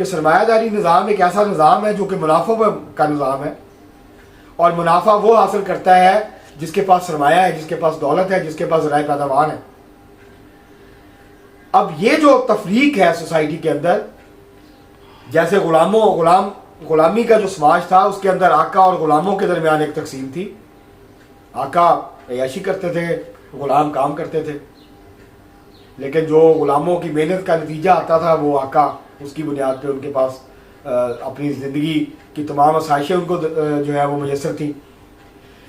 کہ سرمایہ داری نظام ایک ایسا نظام ہے جو کہ منافع کا نظام ہے، اور منافع وہ حاصل کرتا ہے جس کے پاس سرمایہ ہے، جس کے پاس دولت ہے، جس کے پاس ذرائع پیداوار ہے۔ اب یہ جو تفریق ہے سوسائٹی کے اندر، جیسے غلامی کا جو سماج تھا اس کے اندر آقا اور غلاموں کے درمیان ایک تقسیم تھی۔ آقا عیاشی کرتے تھے، غلام کام کرتے تھے، لیکن جو غلاموں کی محنت کا نتیجہ آتا تھا وہ آقا اس کی بنیاد پہ ان کے پاس اپنی زندگی کی تمام آسائشیں ان کو جو ہے وہ میسر تھیں۔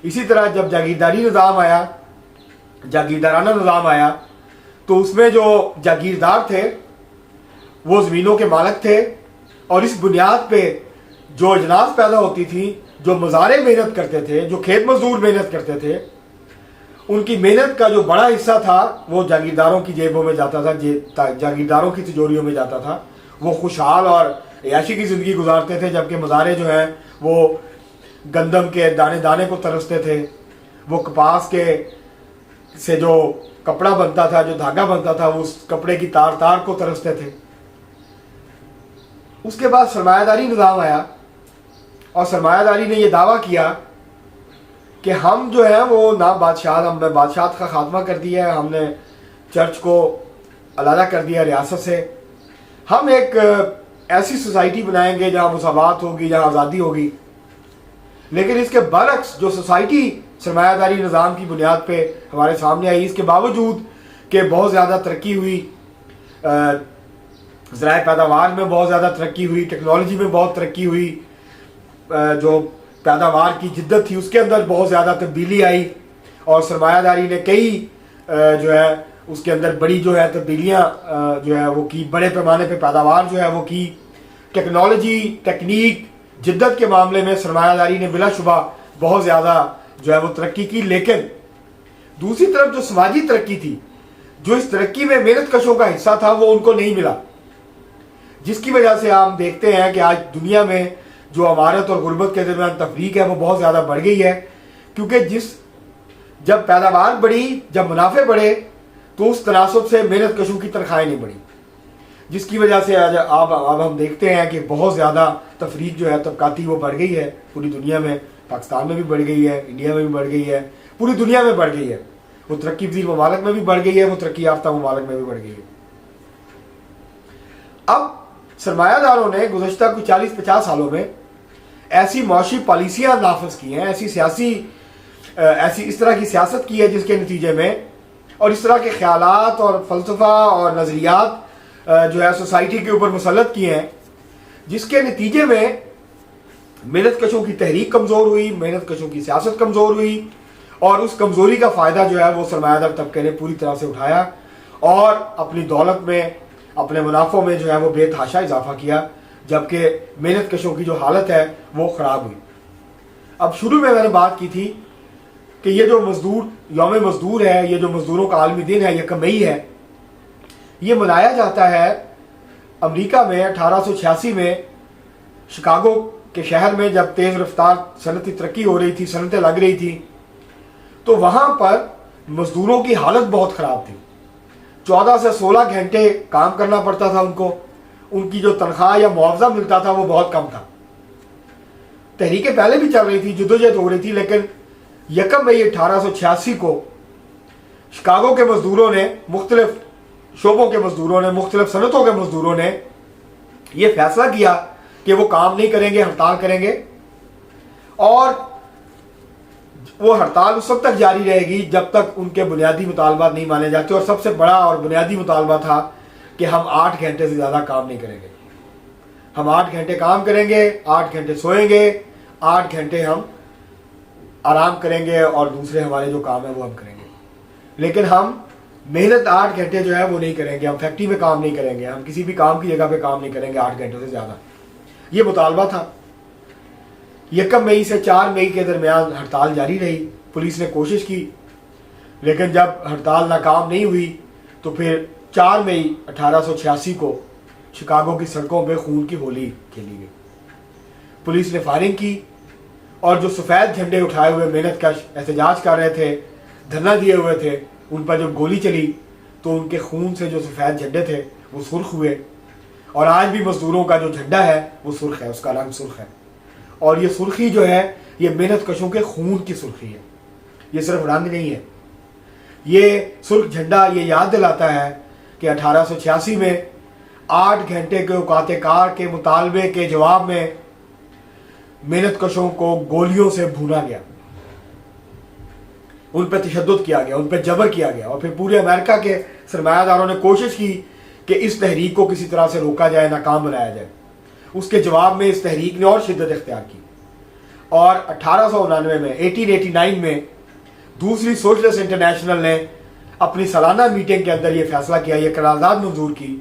اسی طرح جب جاگیرداری نظام آیا، جاگیردارانہ نظام آیا، تو اس میں جو جاگیردار تھے وہ زمینوں کے مالک تھے، اور اس بنیاد پہ جو اجناس پیدا ہوتی تھی، جو مزارع محنت کرتے تھے، جو کھیت مزدور محنت کرتے تھے، ان کی محنت کا جو بڑا حصہ تھا وہ جاگیرداروں کی جیبوں میں جاتا تھا، جاگیرداروں کی تجوریوں میں جاتا تھا۔ وہ خوشحال اور عیاشی کی زندگی گزارتے تھے، جبکہ مزارع جو ہیں وہ گندم کے دانے دانے کو ترستے تھے، وہ کپاس کے سے جو کپڑا بنتا تھا، جو دھاگا بنتا تھا، وہ اس کپڑے کی تار تار کو ترستے تھے۔ اس کے بعد سرمایہ داری نظام آیا، اور سرمایہ داری نے یہ دعویٰ کیا کہ ہم جو ہے وہ نام بادشاہت، ہم نے بادشاہت کا خاتمہ کر دیا ہے، ہم نے چرچ کو علیحدہ کر دیا ریاست سے، ہم ایک ایسی سوسائٹی بنائیں گے جہاں مساوات ہوگی، جہاں آزادی ہوگی۔ لیکن اس کے برعکس جو سوسائٹی سرمایہ داری نظام کی بنیاد پہ ہمارے سامنے آئی، اس کے باوجود کہ بہت زیادہ ترقی ہوئی، ذرائع پیداوار میں بہت زیادہ ترقی ہوئی، ٹیکنالوجی میں بہت ترقی ہوئی، جو پیداوار کی جدت تھی اس کے اندر بہت زیادہ تبدیلی آئی، اور سرمایہ داری نے کئی جو ہے اس کے اندر بڑی جو ہے تبدیلیاں جو ہے وہ کی، بڑے پیمانے پہ پیداوار جو ہے وہ کی۔ ٹیکنالوجی، تکنیک، جدت کے معاملے میں سرمایہ داری نے بلا شبہ بہت زیادہ جو ہے وہ ترقی کی، لیکن دوسری طرف جو سماجی ترقی تھی، جو اس ترقی میں محنت کشوں کا حصہ تھا، وہ ان کو نہیں ملا، جس کی وجہ سے ہم دیکھتے ہیں کہ آج دنیا میں جو امارت اور غربت کے درمیان تفریق ہے وہ بہت زیادہ بڑھ گئی ہے، کیونکہ جب پیداوار بڑھی، جب منافع بڑھے، تو اس تناسب سے محنت کشوں کی تنخواہیں نہیں بڑھی، جس کی وجہ سے اب ہم دیکھتے ہیں کہ بہت زیادہ تفریق جو ہے طبقاتی وہ بڑھ گئی ہے پوری دنیا میں، پاکستان میں بھی بڑھ گئی ہے، انڈیا میں بھی بڑھ گئی ہے، پوری دنیا میں بڑھ گئی ہے، وہ ترقی پذیر ممالک میں بھی بڑھ گئی ہے، وہ ترقی یافتہ ممالک میں بھی بڑھ گئی ہے۔ اب سرمایہ داروں نے گزشتہ کچھ 40-50 سالوں میں ایسی معاشی پالیسیاں نافذ کی ہیں، ایسی اس طرح کی سیاست کی ہے جس کے نتیجے میں، اور اس طرح کے خیالات اور فلسفہ اور نظریات جو ہے سوسائٹی کے اوپر مسلط کیے ہیں، جس کے نتیجے میں محنت کشوں کی تحریک کمزور ہوئی، محنت کشوں کی سیاست کمزور ہوئی، اور اس کمزوری کا فائدہ جو ہے وہ سرمایہ دار طبقے نے پوری طرح سے اٹھایا، اور اپنی دولت میں، اپنے منافعوں میں جو ہے وہ بے تحاشا اضافہ کیا، جبکہ محنت کشوں کی جو حالت ہے وہ خراب ہوئی۔ اب شروع میں نے بات کی تھی کہ یہ جو یوم مزدور ہے، یہ جو مزدوروں کا عالمی دن ہے، 1 مئی ہے، یہ منایا جاتا ہے امریکہ میں 1886 میں شکاگو کے شہر میں، جب تیز رفتار صنعتی ترقی ہو رہی تھی، صنعتیں لگ رہی تھی، تو وہاں پر مزدوروں کی حالت بہت خراب تھی۔ 14 سے 16 گھنٹے کام کرنا پڑتا تھا ان کو، ان کی جو تنخواہ یا معاوضہ ملتا تھا وہ بہت کم تھا۔ تحریکیں پہلے بھی چل رہی تھی، جدوجہد ہو رہی تھی، لیکن 1 مئی 1886 کو شکاگو کے مزدوروں نے، مختلف شعبوں کے مزدوروں نے، مختلف صنعتوں کے مزدوروں نے یہ فیصلہ کیا کہ وہ کام نہیں کریں گے، ہڑتال کریں گے، اور وہ ہڑتال اس وقت تک جاری رہے گی جب تک ان کے بنیادی مطالبات نہیں مانے جاتے، اور سب سے بڑا اور بنیادی مطالبہ تھا کہ ہم 8 گھنٹے سے زیادہ کام نہیں کریں گے، ہم 8 گھنٹے کام کریں گے، 8 گھنٹے سوئیں گے، 8 گھنٹے ہم آرام کریں گے، اور دوسرے ہمارے جو کام ہے وہ ہم کریں گے، لیکن ہم محنت 8 گھنٹے جو ہے وہ نہیں کریں گے، ہم فیکٹری میں کام نہیں کریں گے، ہم کسی بھی کام کی جگہ پہ کام نہیں کریں گے 8 گھنٹوں سے زیادہ۔ یہ مطالبہ تھا۔ 1 مئی سے 4 مئی کے درمیان ہڑتال جاری رہی، پولیس نے کوشش کی، لیکن جب ہڑتال ناکام نہیں ہوئی تو پھر 4 مئی 1886 کو شکاگو کی سڑکوں پہ خون کی ہولی کھیلی گئی۔ پولیس نے فائرنگ کی، اور جو سفید جھنڈے اٹھائے ہوئے محنت کش احتجاج کر رہے تھے، دھرنا دیے ہوئے تھے، ان پر جب گولی چلی تو ان کے خون سے جو سفید جھنڈے تھے وہ سرخ ہوئے، اور آج بھی مزدوروں کا جو جھنڈا ہے وہ سرخ ہے، اس کا رنگ سرخ ہے، اور یہ سرخی جو ہے یہ محنت کشوں کے خون کی سرخی ہے، یہ صرف رنگ نہیں ہے۔ یہ سرخ جھنڈا یہ یاد دلاتا ہے کہ 1886 میں 8 گھنٹے کے اوقات کار کے مطالبے کے جواب میں محنت کشوں کو گولیوں سے بھونا گیا، ان پہ تشدد کیا گیا، ان پہ جبر کیا گیا، اور پھر پورے امریکہ کے سرمایہ داروں نے کوشش کی کہ اس تحریک کو کسی طرح سے روکا جائے، ناکام بنایا جائے۔ اس کے جواب میں اس تحریک نے اور شدت اختیار کی، اور 1899 میں 1889 میں دوسری سوشلسٹ انٹرنیشنل نے اپنی سالانہ میٹنگ کے اندر یہ فیصلہ کیا، یہ قرارداد منظور کی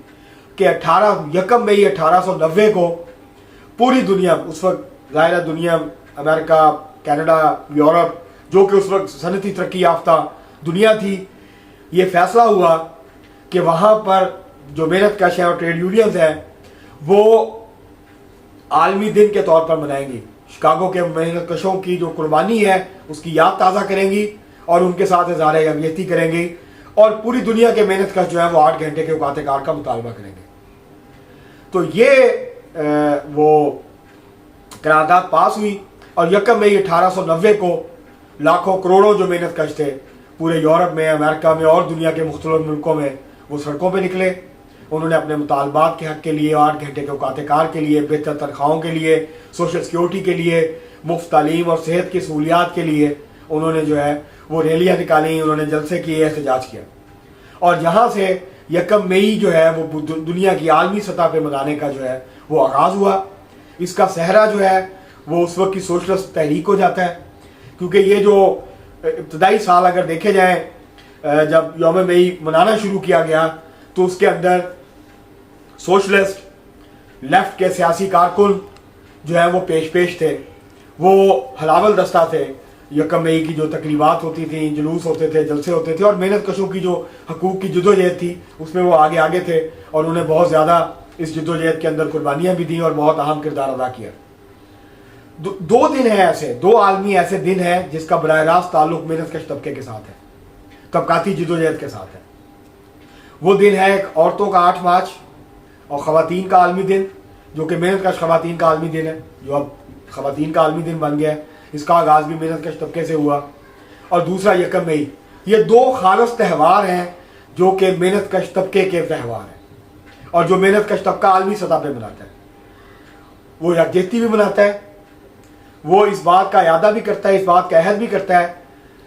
کہ 1 مئی 1890 کو پوری دنیا، اس وقت ظاہر دنیا امریکہ، کینیڈا، یورپ، جو کہ اس وقت صنعتی ترقی یافتہ دنیا تھی، یہ فیصلہ ہوا کہ وہاں پر جو محنت کش ہیں اور ٹریڈ یونینز ہیں وہ عالمی دن کے طور پر منائیں گی، شکاگو کے محنت کشوں کی جو قربانی ہے اس کی یاد تازہ کریں گی اور ان کے ساتھ اظہار یکجہتی کریں گی، اور پوری دنیا کے محنت کش جو ہیں وہ 8 گھنٹے کے اوقات کار کا مطالبہ کریں گے۔ تو یہ وہ قرارداد پاس ہوئی، اور 1 مئی 1890 کو لاکھوں کروڑوں جو محنت کش تھے پورے یورپ میں، امریکہ میں اور دنیا کے مختلف ملکوں میں وہ سڑکوں پہ نکلے۔ انہوں نے اپنے مطالبات کے حق کے لیے، 8 گھنٹے کے اوقات کار کے لیے، بہتر تنخواہوں کے لیے، سوشل سیکیورٹی کے لیے، مفت تعلیم اور صحت کی سہولیات کے لیے انہوں نے جو ہے وہ ریلیاں نکالیں، انہوں نے جلسے کیے، احتجاج کیا، اور یہاں سے 1 مئی جو ہے وہ دنیا کی عالمی سطح پہ منانے کا جو ہے وہ آغاز ہوا۔ اس کا صحرا جو ہے وہ اس وقت کی سوشلسٹ تحریک ہو جاتا ہے، کیونکہ یہ جو ابتدائی سال اگر دیکھے جائیں جب یوم مئی منانا شروع کیا گیا تو اس کے اندر سوشلسٹ لیفٹ کے سیاسی کارکن جو ہیں وہ پیش تھے، وہ حلاول دستہ تھے۔ 1 مئی کی جو تقریبات ہوتی تھیں، جلوس ہوتے تھے، جلسے ہوتے تھے، اور محنت کشوں کی جو حقوق کی جدوجہد تھی اس میں وہ آگے تھے، اور انہوں نے بہت زیادہ اس جدوجہد کے اندر قربانیاں بھی دیں اور بہت اہم کردار ادا کیا۔ 2 دن ہیں ایسے، 2 عالمی ایسے دن ہیں جس کا براہ راست تعلق محنت کش طبقے کے ساتھ ہے، طبقاتی جدوجہد کے ساتھ ہے۔ وہ دن ہے ایک عورتوں کا 8 مارچ اور خواتین کا عالمی دن، جو کہ محنت کش خواتین کا عالمی دن ہے، جو اب خواتین کا عالمی دن بن گیا ہے۔ اس کا آغاز بھی محنت کش طبقے سے ہوا، اور دوسرا 1 مئی۔ یہ 2 خالص تہوار ہیں جو کہ محنت کش طبقے کے تہوار ہیں، اور جو محنت کش طبقہ عالمی سطح پہ مناتا ہے، وہ یکجہتی بھی مناتا ہے، وہ اس بات کا اعادہ بھی کرتا ہے، اس بات کا عہد بھی کرتا ہے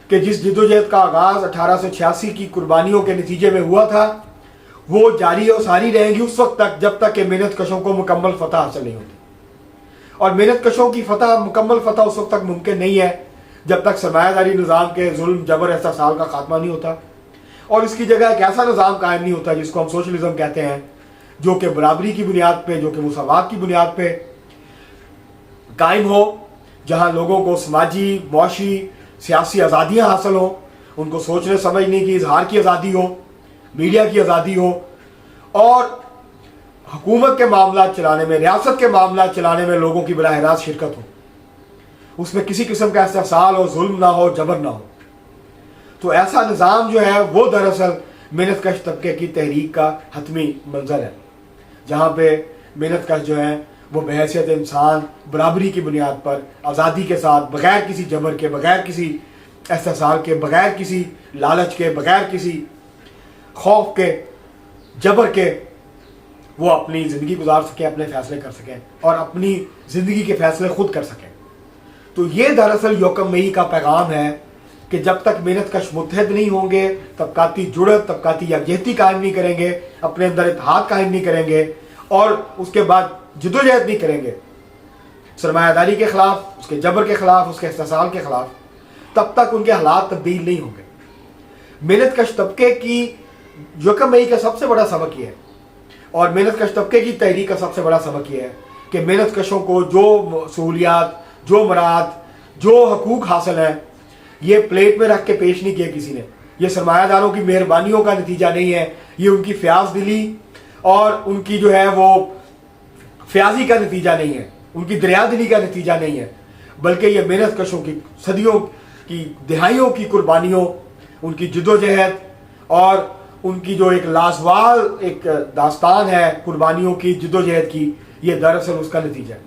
کہ جس جدوجہد کا آغاز 1886 کی قربانیوں کے نتیجے میں ہوا تھا وہ جاری اور ساری رہیں گی اس وقت تک جب تک کہ محنت کشوں کو مکمل فتح حاصل نہیں ہوتی، اور محنت کشوں کی مکمل فتح اس وقت تک ممکن نہیں ہے جب تک سرمایہ داری نظام کے ظلم، جبر، استحصال کا خاتمہ نہیں ہوتا، اور اس کی جگہ ایک ایسا نظام قائم نہیں ہوتا جس کو ہم سوشلزم کہتے ہیں، جو کہ برابری کی بنیاد پہ، جو کہ مساوات کی بنیاد پہ قائم ہو، جہاں لوگوں کو سماجی، معاشی، سیاسی آزادیاں حاصل ہوں، ان کو سوچنے سمجھنے کی، اظہار کی آزادی ہو، میڈیا کی آزادی ہو، اور حکومت کے معاملات چلانے میں، ریاست کے معاملات چلانے میں لوگوں کی براہ راست شرکت ہو، اس میں کسی قسم کا استحصال ہو، ظلم نہ ہو، جبر نہ ہو۔ تو ایسا نظام جو ہے وہ دراصل محنت کش طبقے کی تحریک کا حتمی منظر ہے، جہاں پہ محنت کش جو ہیں وہ بحیثیت انسان برابری کی بنیاد پر آزادی کے ساتھ، بغیر کسی جبر کے، بغیر کسی استحصال کے، بغیر کسی لالچ کے، بغیر کسی خوف کے، جبر کے، وہ اپنی زندگی گزار سکیں، اپنے فیصلے کر سکیں، اور اپنی زندگی کے فیصلے خود کر سکیں۔ تو یہ دراصل 1 مئی کا پیغام ہے کہ جب تک محنت کش متحد نہیں ہوں گے، طبقاتی جڑت، طبقاتی یکجہتی قائم نہیں کریں گے، اپنے اندر اتحاد قائم نہیں کریں گے، اور اس کے بعد جدوجہد نہیں کریں گے سرمایہ داری کے خلاف، اس کے جبر کے خلاف، اس کے استحصال کے خلاف، تب تک ان کے حالات تبدیل نہیں ہوں گے۔ محنت کش طبقے کی 1 مئی کا سب سے بڑا سبق یہ ہے، اور محنت کش طبقے کی تحریک کا سب سے بڑا سبق یہ ہے کہ محنت کشوں کو جو سہولیات، جو مراد، جو حقوق حاصل ہیں، یہ پلیٹ میں رکھ کے پیش نہیں کیے کسی نے، یہ سرمایہ داروں کی مہربانیوں کا نتیجہ نہیں ہے، یہ ان کی فیاض دلی اور ان کی جو ہے وہ فیاضی کا نتیجہ نہیں ہے، ان کی دریا دلی کا نتیجہ نہیں ہے، بلکہ یہ محنت کشوں کی صدیوں کی، دہائیوں کی قربانیوں، ان کی جدوجہد اور ان کی جو ایک لازوال ایک داستان ہے قربانیوں کی، جدوجہد کی، یہ دراصل اس کا نتیجہ ہے۔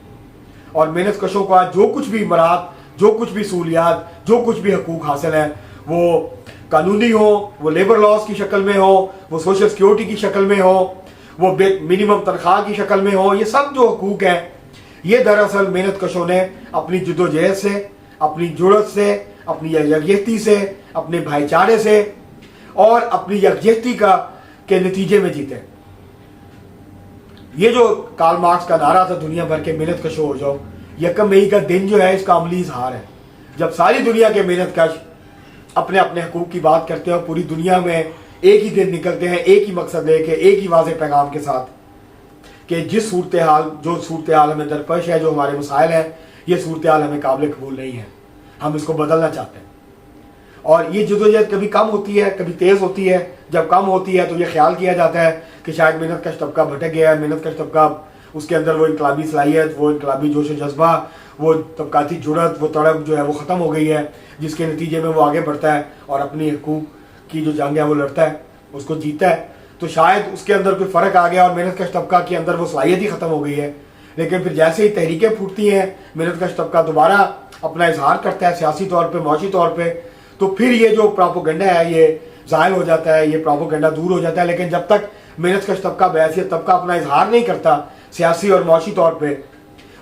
اور محنت کشوں کو آج جو کچھ بھی مراد، جو کچھ بھی سہولیات، جو کچھ بھی حقوق حاصل ہیں، وہ قانونی ہو، وہ لیبر لاز کی شکل میں ہو، وہ سوشل سیکیورٹی کی شکل میں ہو، وہ منیمم تنخواہ کی شکل میں ہو، یہ سب جو حقوق ہیں یہ دراصل محنت کشوں نے اپنی جدوجہد سے، اپنی جرأت سے، اپنی یکجہتی سے، اپنے بھائی چارے سے اور اپنی یکجہتی کے نتیجے میں جیتے۔ یہ جو کارل مارکس کا نعرہ تھا دنیا بھر کے محنت کشوں ہو جاؤ، 1 مئی کا دن جو ہے اس کا عملی اظہار ہے، جب ساری دنیا کے محنت کش اپنے اپنے حقوق کی بات کرتے ہیں اور پوری دنیا میں ایک ہی دن نکلتے ہیں، ایک ہی مقصد لے کے، ایک ہی واضح پیغام کے ساتھ کہ جو صورتحال ہمیں درپیش ہے، جو ہمارے مسائل ہیں، یہ صورتحال ہمیں قابل قبول نہیں ہے، ہم اس کو بدلنا چاہتے ہیں۔ اور یہ جدوجہد کبھی کم ہوتی ہے، کبھی تیز ہوتی ہے۔ جب کم ہوتی ہے تو یہ خیال کیا جاتا ہے کہ شاید محنت کش طبقہ بھٹک گیا ہے، محنت کش طبقہ اس کے اندر وہ انقلابی صلاحیت، وہ انقلابی جوش و جذبہ، وہ طبقاتی جرأت، وہ تڑپ جو ہے وہ ختم ہو گئی ہے، جس کے نتیجے میں وہ آگے بڑھتا ہے اور اپنی حقوق کی جو جنگ ہے وہ لڑتا ہے، اس کو جیتا ہے۔ تو شاید اس کے اندر کوئی فرق آ گیا اور محنت کش طبقہ کے اندر وہ صلاحیت ہی ختم ہو گئی ہے، لیکن پھر جیسے ہی تحریکیں پھوٹتی ہیں، محنت کش طبقہ دوبارہ اپنا اظہار کرتا ہے سیاسی طور پہ، معاشی طور پہ، تو پھر یہ جو پراپوگنڈا ہے یہ زائل ہو جاتا ہے، یہ پراپوگنڈا دور ہو جاتا ہے۔ لیکن جب تک محنت کش طبقہ بحیثیت طبقہ اپنا اظہار نہیں کرتا سیاسی اور معاشی طور پہ،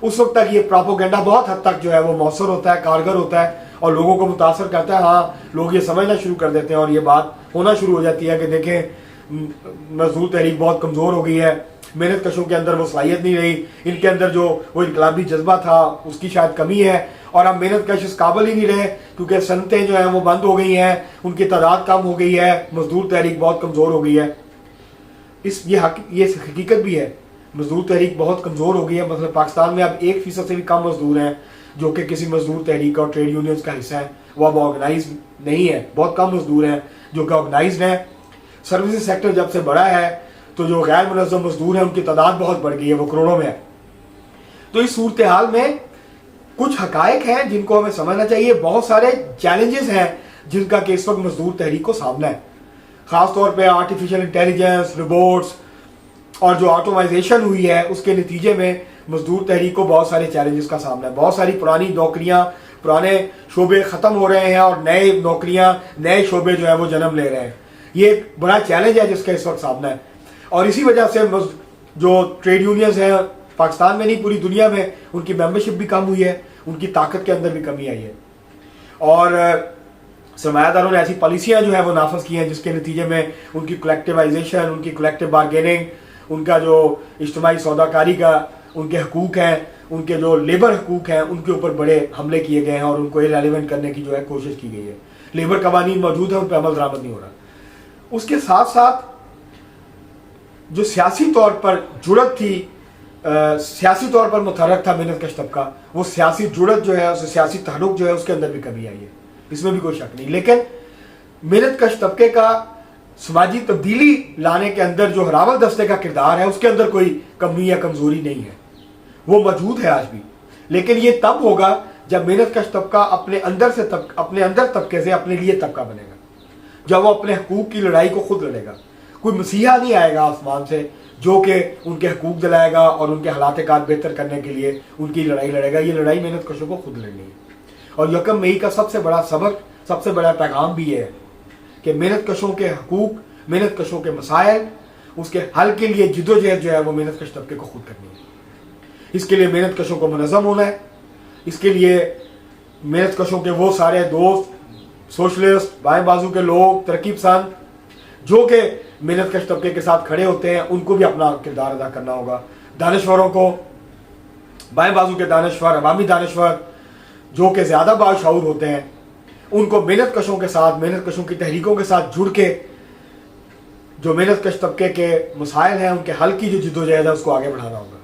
اس وقت تک یہ پراپوگنڈا بہت حد تک جو ہے وہ مؤثر ہوتا ہے، کارگر ہوتا ہے اور لوگوں کو متاثر کرتا ہے۔ ہاں، لوگ یہ سمجھنا شروع کر دیتے ہیں اور یہ بات ہونا شروع ہو جاتی ہے کہ دیکھیں مزدور تحریک بہت کمزور ہو گئی ہے، محنت کشوں کے اندر وہ صلاحیت نہیں رہی، ان کے اندر جو وہ انقلابی جذبہ تھا اس کی شاید کمی ہے، اور اب محنت کش اس قابل ہی نہیں رہے کیونکہ صنعتیں جو ہیں وہ بند ہو گئی ہیں، ان کی تعداد کم ہو گئی ہے، مزدور تحریک بہت کمزور ہو گئی ہے۔ یہ حقیقت بھی ہے، مزدور تحریک بہت کمزور ہو گئی ہے۔ مثلا پاکستان میں اب 1% سے بھی کم مزدور ہیں جو کہ کسی مزدور تحریک اور ٹریڈ یونینز کا حصہ ہیں، وہ اب آرگنائز نہیں ہے، بہت کم مزدور ہیں جو کہ آرگنائزڈ ہیں۔ سروسز سیکٹر جب سے بڑا ہے تو جو غیر منظم مزدور ہیں ان کی تعداد بہت بڑھ گئی ہے، وہ کروڑوں میں ہے۔ تو اس صورتحال میں کچھ حقائق ہیں جن کو ہمیں سمجھنا چاہیے، بہت سارے چیلنجز ہیں جن کا کہ اس وقت مزدور تحریک کو سامنا ہے، خاص طور پہ آرٹیفیشل انٹیلیجنس، روبوٹس اور جو آٹومائزیشن ہوئی ہے اس کے نتیجے میں مزدور تحریک کو بہت سارے چیلنجز کا سامنا ہے۔ بہت ساری پرانی نوکریاں، پرانے شعبے ختم ہو رہے ہیں اور نئے نوکریاں، نئے شعبے جو ہیں وہ جنم لے رہے ہیں۔ یہ ایک بڑا چیلنج ہے جس کا اس وقت سامنا ہے، اور اسی وجہ سے جو ٹریڈ یونینز ہیں پاکستان میں نہیں پوری دنیا میں، ان کی ممبرشپ بھی کم ہوئی ہے، ان کی طاقت کے اندر بھی کمی آئی ہے، اور سرمایہ داروں نے ایسی پالیسیاں جو ہیں وہ نافذ کی ہیں جس کے نتیجے میں ان کی کلیکٹیوائزیشن، ان کی کلیکٹیو بارگیننگ، ان کا جو اجتماعی سودا کاری کا ان کے حقوق ہیں، ان کے جو لیبر حقوق ہیں، ان کے اوپر بڑے حملے کیے گئے ہیں اور ان کو ارریلیونٹ کرنے کی جو ہے کوشش کی گئی ہے۔ لیبر قوانین موجود ہیں، ان پہ عمل درآمد نہیں ہو رہا۔ اس کے ساتھ ساتھ جو سیاسی طور پر جرأت تھی، سیاسی طور پر متحرک تھا محنت کش طبقہ، وہ سیاسی جرأت جو ہے، اس سیاسی تحرک جو ہے اس کے اندر بھی کمی آئی ہے، اس میں بھی کوئی شک نہیں۔ لیکن محنت کش طبقے کا سماجی تبدیلی لانے کے اندر جو راول دستے کا کردار ہے، اس کے اندر کوئی کمی یا کمزوری نہیں ہے، وہ موجود ہے آج بھی۔ لیکن یہ تب ہوگا جب محنت کش طبقہ اپنے اندر طبقے سے اپنے لیے طبقہ بنے گا، جب وہ اپنے حقوق کی لڑائی کو خود لڑے گا۔ کوئی مسیحا نہیں آئے گا آسمان سے جو کہ ان کے حقوق دلائے گا اور ان کے حالات کار بہتر کرنے کے لیے ان کی لڑائی لڑے گا۔ یہ لڑائی محنت کشوں کو خود لڑنی ہے، اور 1 مئی کا سب سے بڑا سبق، سب سے بڑا پیغام بھی یہ ہے کہ محنت کشوں کے حقوق، محنت کشوں کے مسائل، اس کے حل کے لیے جدوجہد جو ہے وہ محنت کش طبقے کو خود کرنی ہے۔ اس کے لیے محنت کشوں کو منظم ہونا ہے، اس کے لیے محنت کشوں کے وہ سارے دوست، سوشلسٹ، بائیں بازو کے لوگ، ترقی پسند جو کہ محنت کش طبقے کے ساتھ کھڑے ہوتے ہیں، ان کو بھی اپنا کردار ادا کرنا ہوگا۔ دانشوروں کو، بائیں بازو کے دانشور، عوامی دانشور جو کہ زیادہ باشعور ہوتے ہیں، ان کو محنت کشوں کے ساتھ، محنت کشوں کی تحریکوں کے ساتھ جڑ کے جو محنت کش طبقے کے مسائل ہیں ان کے حل کی جو جدوجہد ہے اس کو آگے بڑھانا ہوگا،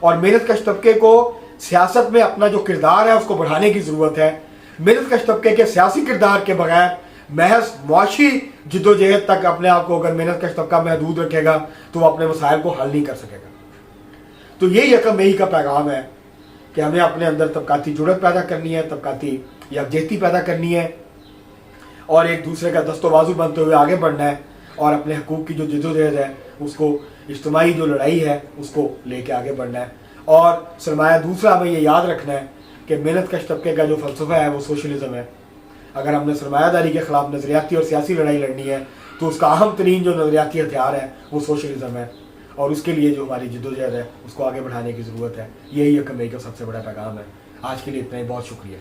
اور محنت کش طبقے کو سیاست میں اپنا جو کردار ہے اس کو بڑھانے کی ضرورت ہے۔ محنت کش طبقے کے سیاسی کردار کے بغیر محض معاشی جدوجہد تک اپنے آپ کو اگر محنت کش طبقہ محدود رکھے گا تو وہ اپنے مسائل کو حل نہیں کر سکے گا۔ تو یہ 1 مئی کا پیغام ہے کہ ہمیں اپنے اندر طبقاتی جرأت پیدا کرنی ہے، طبقاتی یکجہتی پیدا کرنی ہے، اور ایک دوسرے کا دست و بازو بنتے ہوئے آگے بڑھنا ہے، اور اپنے حقوق کی جو جدوجہد ہے اس کو اجتماعی جو لڑائی ہے اس کو لے کے آگے بڑھنا ہے. اور سرمایہ دوسرا ہمیں یہ یاد رکھنا ہے کہ محنت کش طبقے کا جو فلسفہ ہے وہ سوشلزم ہے. اگر ہم نے سرمایہ داری کے خلاف نظریاتی اور سیاسی لڑائی لڑنی ہے تو اس کا اہم ترین جو نظریاتی ہتھیار ہے وہ سوشلزم ہے, اور اس کے لیے جو ہماری جدوجہد ہے اس کو آگے بڑھانے کی ضرورت ہے. یہی ایک مئی کا سب سے بڑا پیغام ہے. آج کے لیے اتنا ہی, بہت شکریہ.